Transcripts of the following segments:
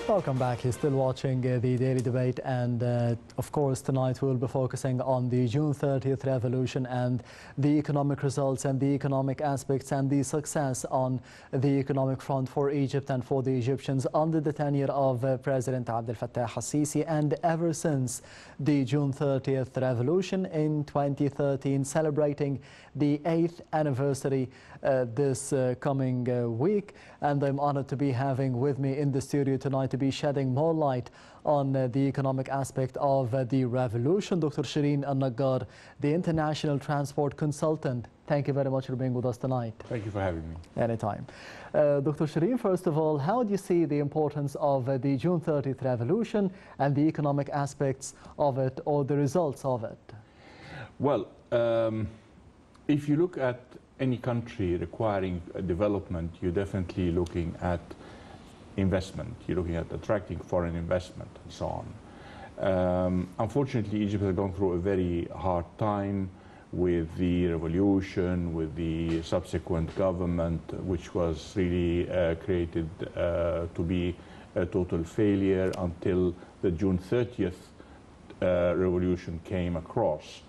Welcome back. You're still watching the Daily Debate, and of course tonight we'll be focusing on the June 30th revolution and the economic results and the economic aspects and the success on the economic front for Egypt and for the Egyptians under the tenure of President Abdel Fattah al-Sisi, and ever since the June 30th revolution in 2013, celebrating the 8th anniversary this coming week. And I'm honored to be having with me in the studio tonight to be shedding more light on the economic aspect of the revolution, Dr. Sherin and Naggar, the international transport consultant. Thank you very much for being with us tonight. Thank you for having me. Anytime. Dr. Sherin, first of all, how do you see the importance of the June 30th revolution and the economic aspects of it, or the results of it? Well, if you look at any country requiring development, you're definitely looking at investment. You're looking at attracting foreign investment and so on. Unfortunately, Egypt has gone through a very hard time with the revolution, with the subsequent government, which was really created to be a total failure until the June 30th revolution came across.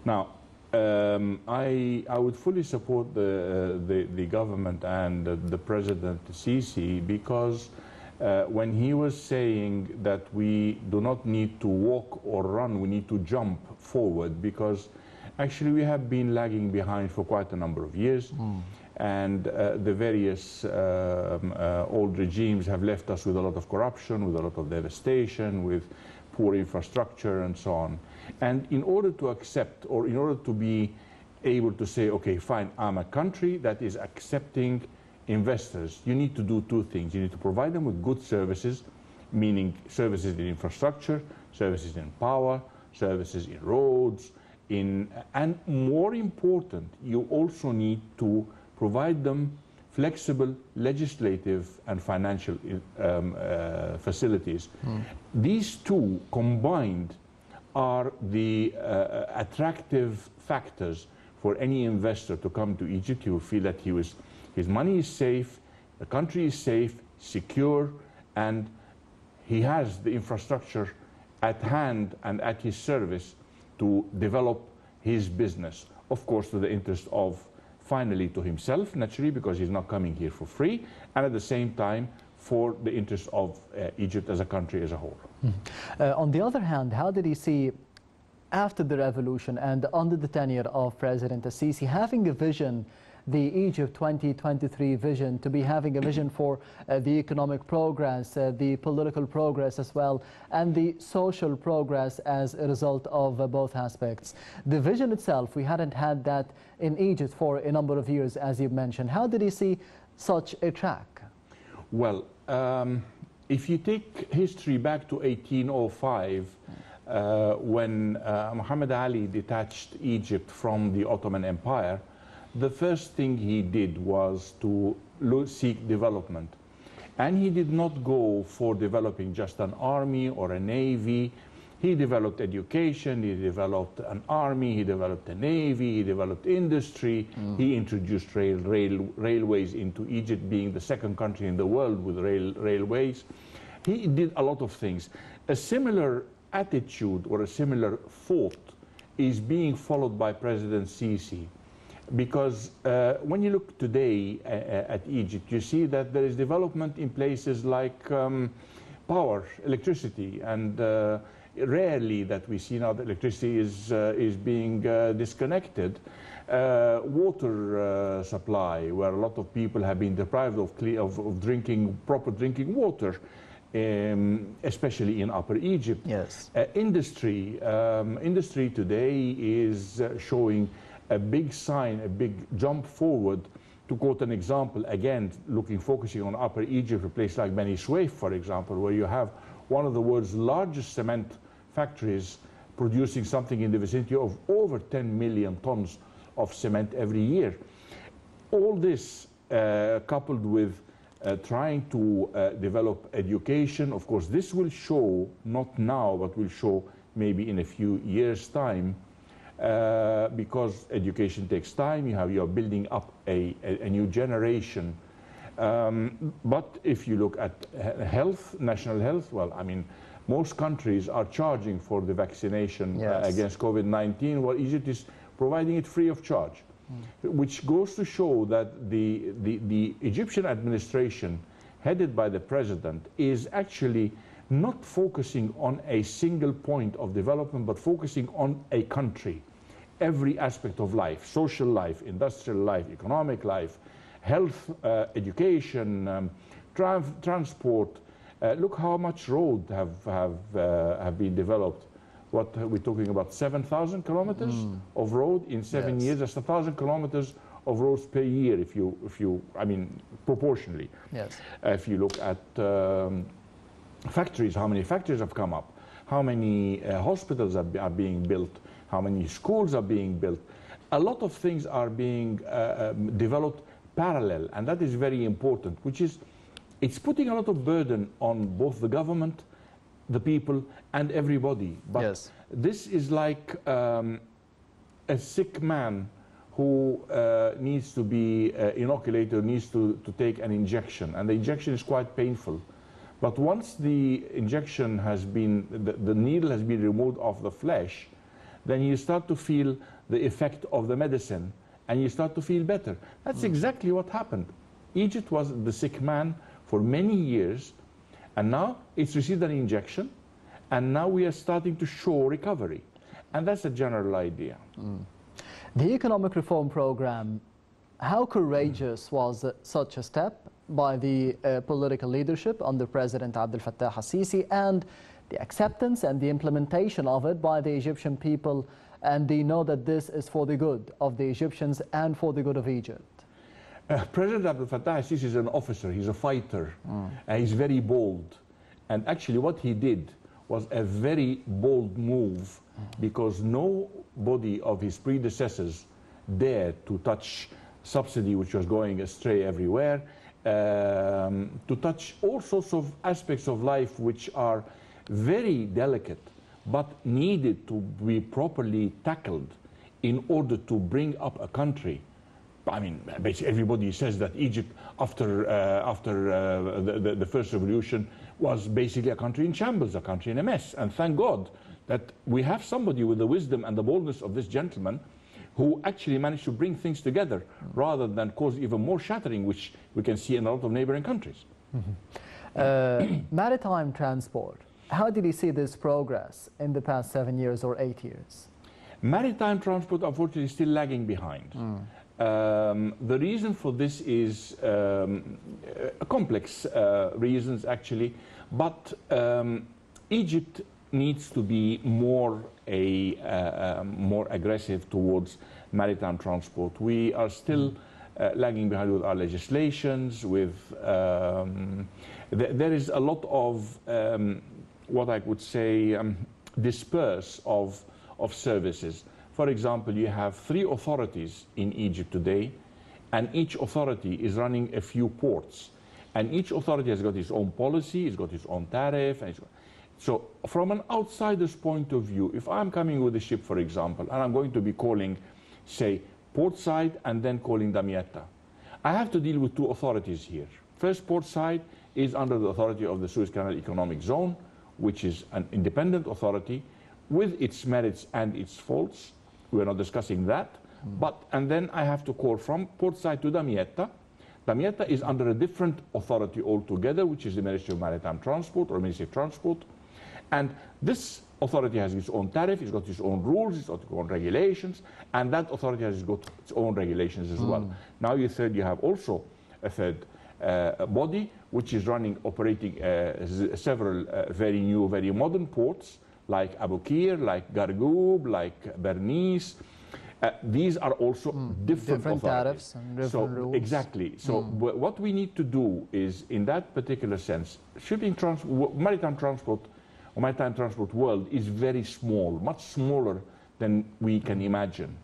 Now, I would fully support the government and the President Sisi, because when he was saying that we do not need to walk or run, we need to jump forward, because actually we have been lagging behind for quite a number of years. And the various old regimes have left us with a lot of corruption, with a lot of devastation, with poor infrastructure and so on. And in order to accept, or in order to be able to say, okay, fine, I'm a country that is accepting investors, you need to do two things. You need to provide them with good services, meaning services in infrastructure, services in power, services in roads, and more important, you also need to provide them flexible legislative and financial facilities. These two combined are the attractive factors for any investor to come to Egypt. He will feel that his money is safe, the country is safe, secure, and he has the infrastructure at hand and at his service to develop his business. Of course, to the interest of, finally, to himself, naturally, because he's not coming here for free, and at the same time, for the interest of Egypt as a country as a whole. On the other hand, how did he see, after the revolution and under the tenure of President Sisi, having a vision, the Egypt 2023 vision, to be having a vision for the economic progress, the political progress as well, and the social progress as a result of both aspects? The vision itself, we hadn't had that in Egypt for a number of years, as you mentioned. How did he see such a track? Well, if you take history back to 1805, when Muhammad Ali detached Egypt from the Ottoman Empire, the first thing he did was to seek development. And he did not go for developing just an army or a navy. He developed education, he developed an army, he developed a navy, he developed industry. He introduced railways into Egypt, being the second country in the world with railways. He did a lot of things. A similar attitude or a similar thought is being followed by President Sisi. Because when you look today at Egypt, you see that there is development in places like power, electricity, and rarely that we see now that electricity is being disconnected. Water supply, where a lot of people have been deprived of drinking, proper drinking water, especially in Upper Egypt. Yes. Industry today is showing a big sign, a big jump forward. To quote an example, again, focusing on Upper Egypt, a place like Beni Suef, for example, where you have one of the world's largest cement factories producing something in the vicinity of over 10 million tons of cement every year. All this coupled with trying to develop education. Of course, this will show, not now, but will show maybe in a few years' time, because education takes time. You are building up a new generation But if you look at health, national health, well, I mean, most countries are charging for the vaccination against COVID-19, while Egypt is providing it free of charge, which goes to show that the Egyptian administration, headed by the president, is actually not focusing on a single point of development, but focusing on a country, every aspect of life, social life, industrial life, economic life, health, education, transport. Look how much road have been developed. What we're talking about, 7,000 kilometers of road in 7 years. That's 1,000 kilometers of roads per year, if you, I mean, proportionally. Yes. If you look at factories, how many factories have come up, how many hospitals are being built, how many schools are being built. A lot of things are being developed parallel, and that is very important, which is, it's putting a lot of burden on both the government, the people, and everybody. But this is like a sick man who needs to be inoculated, needs to take an injection, and the injection is quite painful. But once the injection has been, the needle has been removed off the flesh, then you start to feel the effect of the medicine, and you start to feel better. That's exactly what happened. Egypt was the sick man for many years, and now it's received an injection, and now we are starting to show recovery. And that's a general idea. The economic reform program, how courageous was such a step by the political leadership under President Abdel Fattah al-Sisi, and the acceptance and the implementation of it by the Egyptian people, and they know that this is for the good of the Egyptians and for the good of Egypt? President Abdel Fattah al-Sisi is an officer, he's a fighter, he's very bold. And actually what he did was a very bold move, because nobody of his predecessors dared to touch subsidy, which was going astray everywhere, to touch all sorts of aspects of life which are very delicate, but needed to be properly tackled in order to bring up a country. I mean, basically everybody says that Egypt, after the first revolution, was basically a country in shambles, a country in a mess. And thank God that we have somebody with the wisdom and the boldness of this gentleman who actually managed to bring things together rather than cause even more shattering, which we can see in a lot of neighboring countries. Maritime transport, how did you see this progress in the past 7 years or 8 years? Maritime transport, unfortunately, is still lagging behind. The reason for this is complex reasons, actually, but Egypt needs to be more more aggressive towards maritime transport. We are still lagging behind with our legislations. With there is a lot of what I would say disperse of services. For example, you have 3 authorities in Egypt today, and each authority is running a few ports. And each authority has got its own policy, it's got its own tariff. And so from an outsider's point of view, if I'm coming with a ship, for example, and I'm going to be calling, say, port side and then calling Damietta, I have to deal with 2 authorities here. First, port side is under the authority of the Suez Canal Economic Zone, which is an independent authority with its merits and its faults. We're not discussing that. And then I have to call from port side to Damietta. Damietta is under a different authority altogether, which is the Ministry of Maritime Transport or Ministry of Transport. And this authority has its own tariff, it's got its own rules, it's got its own regulations, and that authority has got its own regulations as well. Now you have also a third body, which is operating several very new, very modern ports, like Abu Qir, like Gargoub, like Bernice. These are also different tariffs and different rules. Exactly. So what we need to do is, in that particular sense, maritime transport or maritime transport world is very small, much smaller than we can imagine.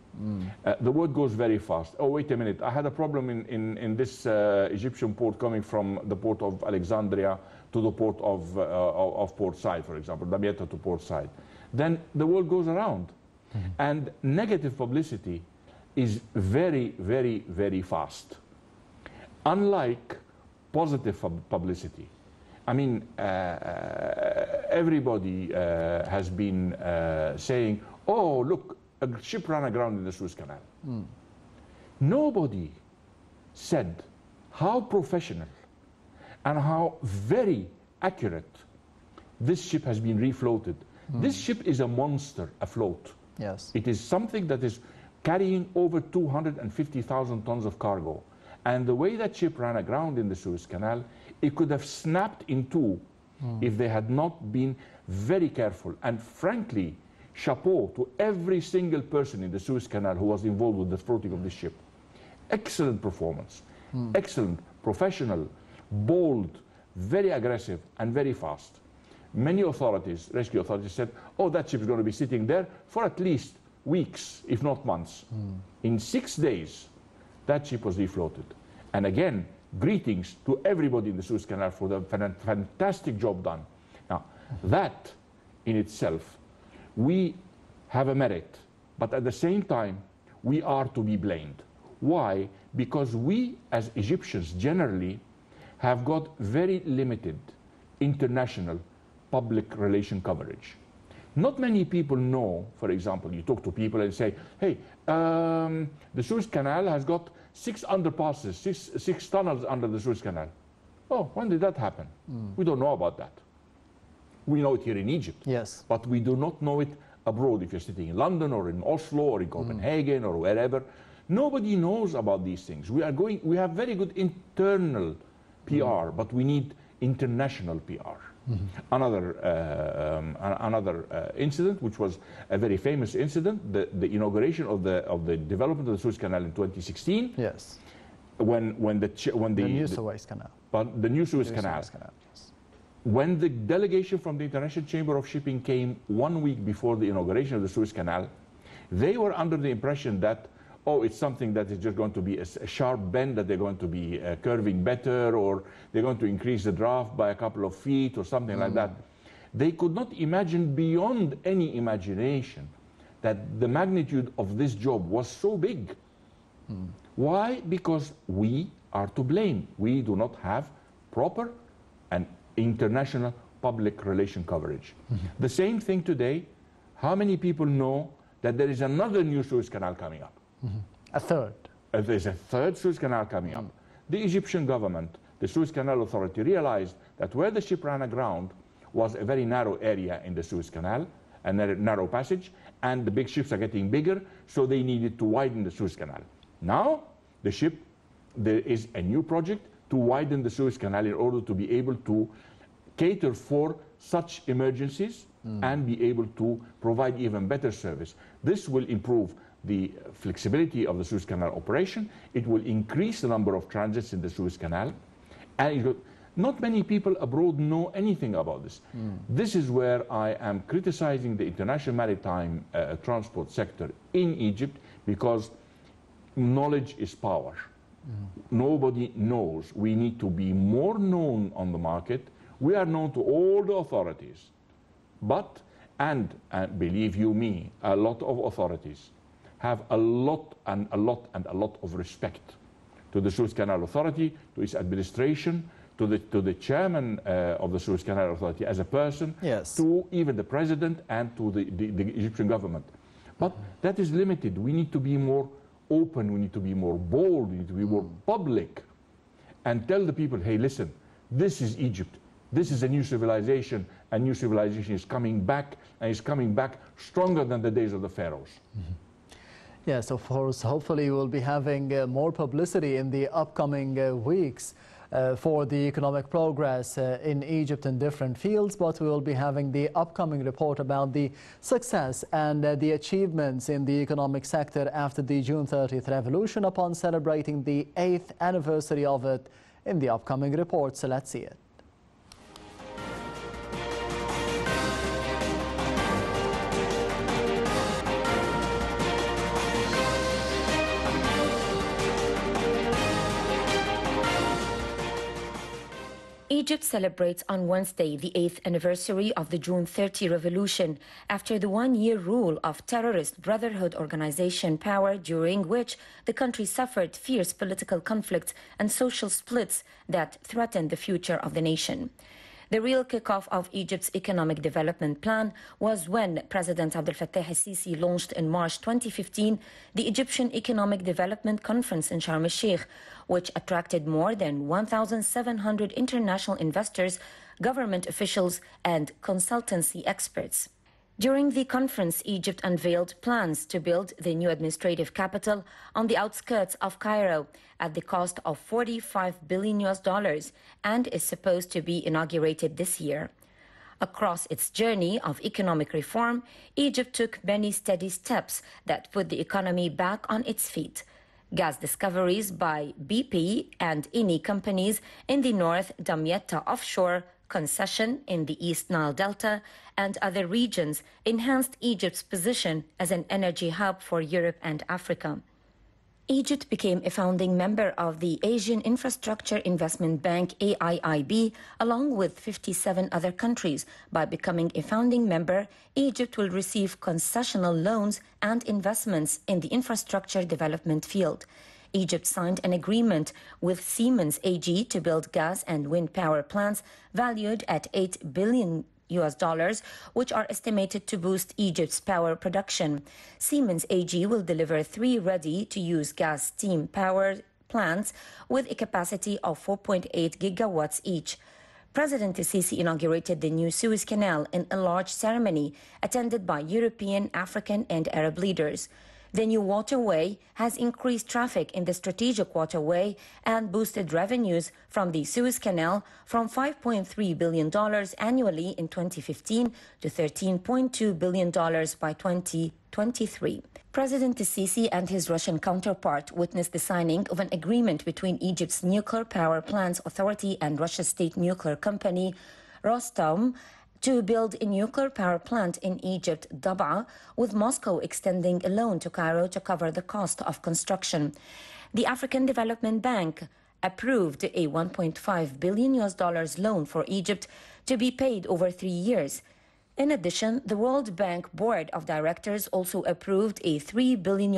The world goes very fast. Oh, wait a minute, I had a problem in this Egyptian port coming from the port of Alexandria to the port of Port Said, for example, Damietta to Port Said. Then the world goes around. And negative publicity is very, very, very fast. Unlike positive publicity. I mean, everybody has been saying, oh, look, a ship ran aground in the Suez Canal. Nobody said how professional and how very accurate this ship has been refloated. This ship is a monster afloat. Yes. It is something that is carrying over 250,000 tons of cargo. And the way that ship ran aground in the Suez Canal, it could have snapped in two if they had not been very careful. And frankly, chapeau to every single person in the Suez Canal who was involved with the floating of this ship. Excellent performance, excellent, professional, bold, very aggressive, and very fast. Many authorities, rescue authorities, said, oh, that ship is going to be sitting there for at least weeks, if not months. In 6 days, that ship was refloated. And again, greetings to everybody in the Suez Canal for the fantastic job done. Now, that in itself, we have a merit, but at the same time, we are to be blamed. Why? Because we, as Egyptians generally, have got very limited international public relation coverage. Not many people know, for example, you talk to people and say, hey, the Suez Canal has got 6 underpasses, six tunnels under the Suez Canal. Oh, when did that happen? We don't know about that. We know it here in Egypt. Yes. But we do not know it abroad. If you're sitting in London or in Oslo or in Copenhagen or wherever, nobody knows about these things. We have very good internal PR, but we need international PR. Another incident, which was a very famous incident, the inauguration of the development of the Suez Canal in 2016. When the new Suez Canal. But the new Suez Canal. Yes. When the delegation from the International Chamber of Shipping came 1 week before the inauguration of the Suez Canal, they were under the impression that, oh, it's something that is just going to be a sharp bend, that they're going to be curving better, or they're going to increase the draft by a couple of feet or something like that. They could not imagine beyond any imagination that the magnitude of this job was so big. Why? Because we are to blame. We do not have proper and international public relation coverage. The same thing today. How many people know that there is another new Suez Canal coming up? A third. There's a third Suez Canal coming up. The Egyptian government, the Suez Canal Authority, realized that where the ship ran aground was a very narrow area in the Suez Canal, a narrow passage, and the big ships are getting bigger, so they needed to widen the Suez Canal. Now, there is a new project to widen the Suez Canal in order to be able to cater for such emergencies and be able to provide even better service. This will improve the flexibility of the Suez Canal operation. It will increase the number of transits in the Suez Canal. And not many people abroad know anything about this. This is where I am criticizing the international maritime transport sector in Egypt, because knowledge is power. Nobody knows. We need to be more known on the market. We are known to all the authorities. But, and believe you me, a lot of authorities have a lot of respect to the Suez Canal Authority, to its administration, to the chairman of the Suez Canal Authority as a person, yes, to even the president and to the Egyptian government. But that is limited. We need to be more open, we need to be more bold, we need to be more public, and tell the people, hey, listen, this is Egypt. This is a new civilization. A new civilization is coming back, and is coming back stronger than the days of the pharaohs. Yes, of course. Hopefully we'll be having more publicity in the upcoming weeks for the economic progress in Egypt in different fields, but we will be having the upcoming report about the success and the achievements in the economic sector after the June 30th revolution, upon celebrating the 8th anniversary of it in the upcoming report. So let's see it. Egypt celebrates on Wednesday the 8th anniversary of the June 30 revolution after the one-year rule of terrorist Brotherhood organization power, during which the country suffered fierce political conflicts and social splits that threatened the future of the nation. The real kickoff of Egypt's economic development plan was when President Abdel Fattah el-Sisi launched in March 2015 the Egyptian Economic Development Conference in Sharm el-Sheikh, which attracted more than 1,700 international investors, government officials, and consultancy experts. During the conference, Egypt unveiled plans to build the new administrative capital on the outskirts of Cairo at the cost of $45 billion and is supposed to be inaugurated this year. Across its journey of economic reform, Egypt took many steady steps that put the economy back on its feet. Gas discoveries by BP and Eni companies in the North Damietta offshore concession in the East Nile Delta and other regions enhanced Egypt's position as an energy hub for Europe and Africa. Egypt became a founding member of the Asian Infrastructure Investment Bank AIIB, along with 57 other countries. By becoming a founding member, Egypt will receive concessional loans and investments in the infrastructure development field. Egypt signed an agreement with Siemens AG to build gas and wind power plants valued at $8 billion, which are estimated to boost Egypt's power production. Siemens AG will deliver 3 ready-to-use gas steam power plants with a capacity of 4.8 gigawatts each. President el-Sisi inaugurated the new Suez Canal in a large ceremony attended by European, African, and Arab leaders. The new waterway has increased traffic in the strategic waterway and boosted revenues from the Suez Canal from $5.3 billion annually in 2015 to $13.2 billion by 2023. President el-Sisi and his Russian counterpart witnessed the signing of an agreement between Egypt's Nuclear Power Plants Authority and Russia's state nuclear company, Rostom, to build a nuclear power plant in Egypt, Dab'a, with Moscow extending a loan to Cairo to cover the cost of construction. The African Development Bank approved a $1.5 billion loan for Egypt to be paid over 3 years. In addition, the World Bank Board of Directors also approved a $3 billion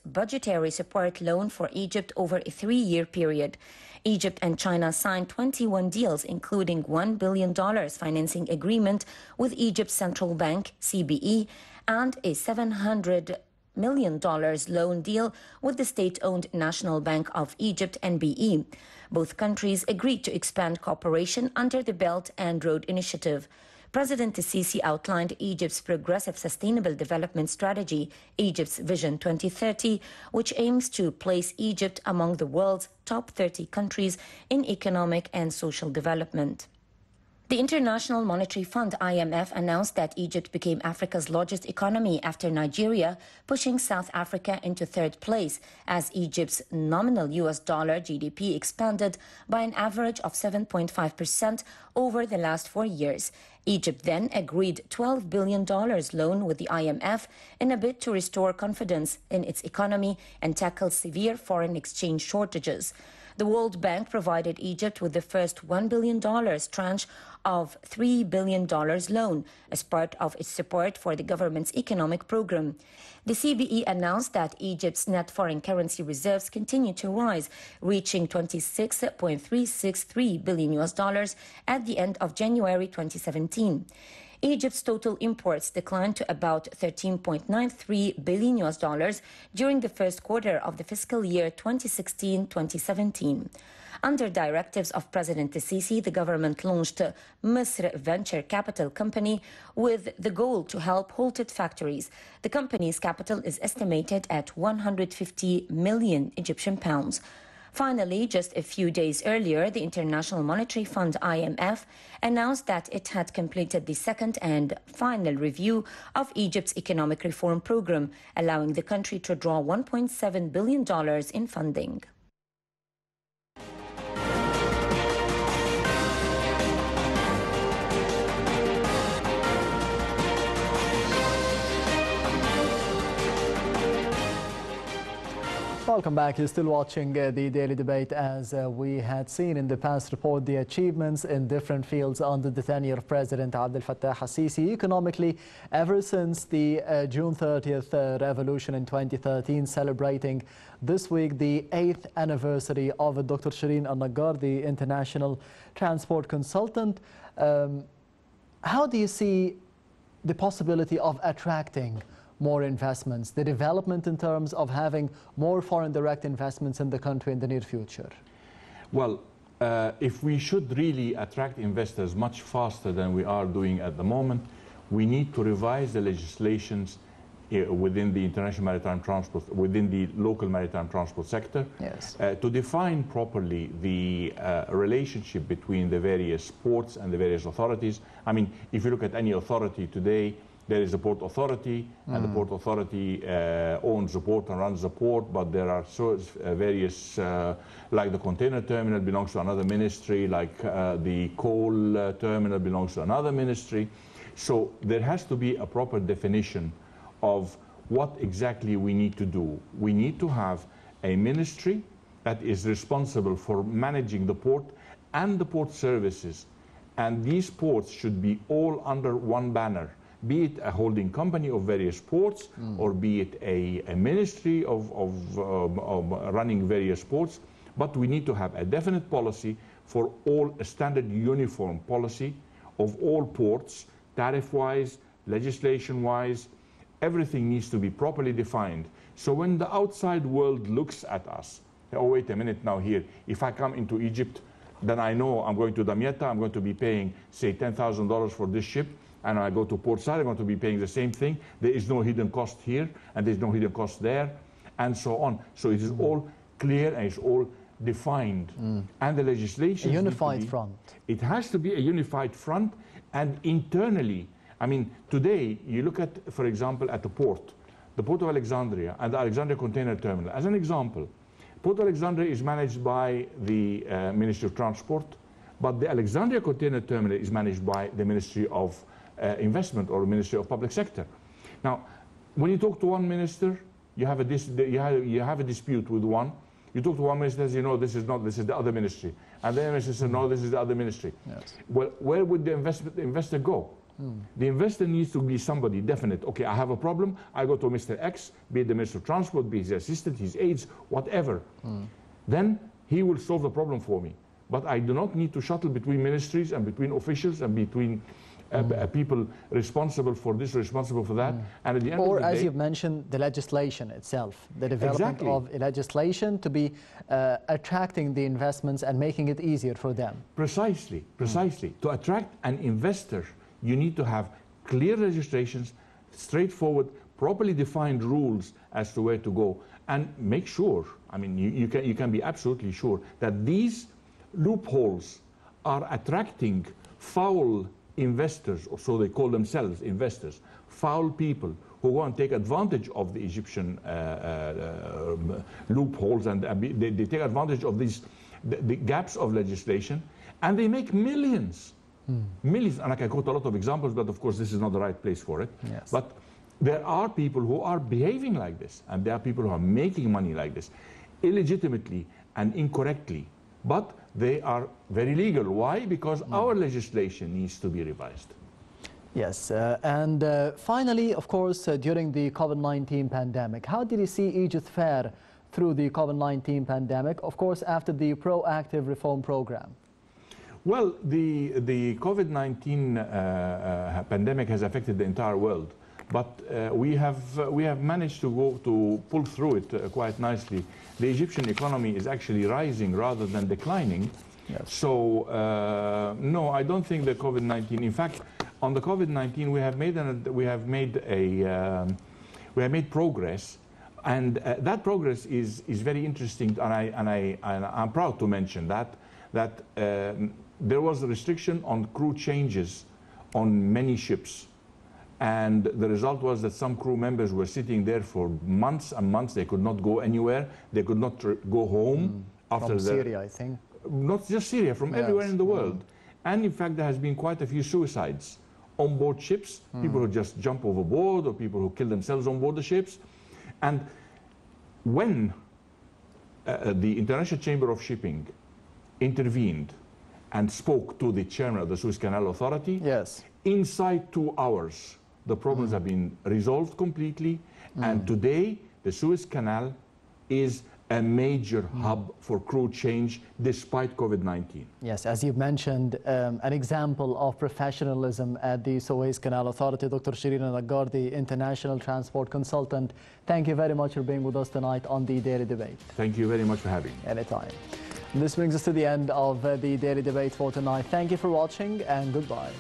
budgetary support loan for Egypt over a 3-year period. Egypt and China signed 21 deals, including $1 billion financing agreement with Egypt's central bank, CBE, and a $700 million loan deal with the state-owned National Bank of Egypt, NBE. Both countries agreed to expand cooperation under the Belt and Road Initiative. President el-Sisi outlined Egypt's progressive sustainable development strategy, Egypt's Vision 2030, which aims to place Egypt among the world's top 30 countries in economic and social development. The International Monetary Fund, IMF, announced that Egypt became Africa's largest economy after Nigeria, pushing South Africa into 3rd place as Egypt's nominal US dollar GDP expanded by an average of 7.5% over the last 4 years. Egypt then agreed $12 billion loan with the IMF in a bid to restore confidence in its economy and tackle severe foreign exchange shortages. The World Bank provided Egypt with the first $1 billion tranche of $3 billion loan as part of its support for the government's economic program. The CBE announced that Egypt's net foreign currency reserves continue to rise, reaching $26.363 billion at the end of January 2017. Egypt's total imports declined to about $13.93 billion during the first quarter of the fiscal year 2016-2017. Under directives of President el-Sisi, the government launched Misr Venture Capital Company with the goal to help halted factories. The company's capital is estimated at 150 million Egyptian pounds. Finally, just a few days earlier, the International Monetary Fund, IMF, announced that it had completed the second and final review of Egypt's economic reform program, allowing the country to draw $1.7 billion in funding. Welcome back. You're still watching the Daily Debate. As we had seen in the past report, the achievements in different fields under the tenure of President Abdel Fattah al-Sisi economically ever since the June 30th revolution in 2013, celebrating this week the 8th anniversary of Dr. Sherin Naggar, the international transport consultant. How do you see the possibility of attracting more investments, the development in terms of having more foreign direct investments in the country in the near future? Well, if we should really attract investors much faster than we are doing at the moment, we need to revise the legislations within the international maritime transport, within the local maritime transport sector, yes, to define properly the relationship between the various ports and the various authorities. I mean, if you look at any authority today, there is a port authority, and the port authority owns the port and runs the port, but there are various, like the container terminal belongs to another ministry, like the coal terminal belongs to another ministry. So there has to be a proper definition of what exactly we need to do. We need to have a ministry that is responsible for managing the port and the port services. And these ports should be all under one banner, be it a holding company of various ports, or be it a ministry of running various ports. But we need to have a definite policy for all, a standard uniform policy of all ports, tariff-wise, legislation-wise. Everything needs to be properly defined. So when the outside world looks at us, oh, wait a minute now here, if I come into Egypt, then I know I'm going to Damietta, I'm going to be paying, say, $10,000 for this ship, and I go to Port Said, I'm going to be paying the same thing. There is no hidden cost here, and there's no hidden cost there, and so on. So it is all clear and it's all defined. And the legislation... A unified front. It has to be a unified front, and internally, I mean, today, you look at, for example, at the Port of Alexandria and the Alexandria Container Terminal. As an example, Port of Alexandria is managed by the Ministry of Transport, but the Alexandria Container Terminal is managed by the Ministry of Investment or Ministry of Public Sector. Now, when you talk to one minister, you have a dispute with one. You talk to one minister, says, you know, this is the other ministry. And the other minister says, no, this is the other ministry. Yes. Well, where would the investor go? The investor needs to be somebody definite. Okay, I have a problem. I go to Mr. X, be it the Minister of Transport, be his assistant, his aides, whatever. Then he will solve the problem for me. But I do not need to shuttle between ministries and between officials and between people responsible for this, responsible for that. And at the end of the day, as you've mentioned, the legislation itself, the development of legislation to be attracting the investments and making it easier for them. Precisely, precisely. To attract an investor, you need to have clear legislations, straightforward, properly defined rules as to where to go, and make sure, I mean, you can be absolutely sure that these loopholes are attracting foul investors, or so they call themselves investors, foul people who go and take advantage of the Egyptian loopholes, and they take advantage of these the gaps of legislation, and they make millions. Millions, and I can quote a lot of examples, but of course this is not the right place for it. Yes. But there are people who are behaving like this, and there are people who are making money like this, illegitimately and incorrectly, but they are very legal. Why? Because our legislation needs to be revised. Yes, and finally, of course, during the COVID-19 pandemic, how did you see Egypt fare through the COVID-19 pandemic, of course, after the proactive reform program? Well, the COVID-19 pandemic has affected the entire world, but we have managed to pull through it quite nicely. The Egyptian economy is actually rising rather than declining. Yes. So no, I don't think the COVID-19. In fact, on the COVID-19, we have made progress, and that progress is very interesting. And I'm proud to mention that there was a restriction on crew changes on many ships. And the result was that some crew members were sitting there for months and months. They could not go anywhere. They could not go home. From Syria, I think. Not just Syria, from everywhere in the world. And in fact, there has been quite a few suicides on board ships. People who just jump overboard, or people who kill themselves on board the ships. And when the International Chamber of Shipping intervened and spoke to the chairman of the Suez Canal Authority, yes, inside 2 hours, the problems have been resolved completely. And today, the Suez Canal is a major hub for crude change despite COVID-19. yes, as you mentioned, an example of professionalism at the Suez Canal Authority. Dr. Sherin Naggar, the international transport consultant, thank you very much for being with us tonight on the Daily Debate. Thank you very much for having me. Anytime. This brings us to the end of the Daily Debate for tonight. Thank you for watching and goodbye.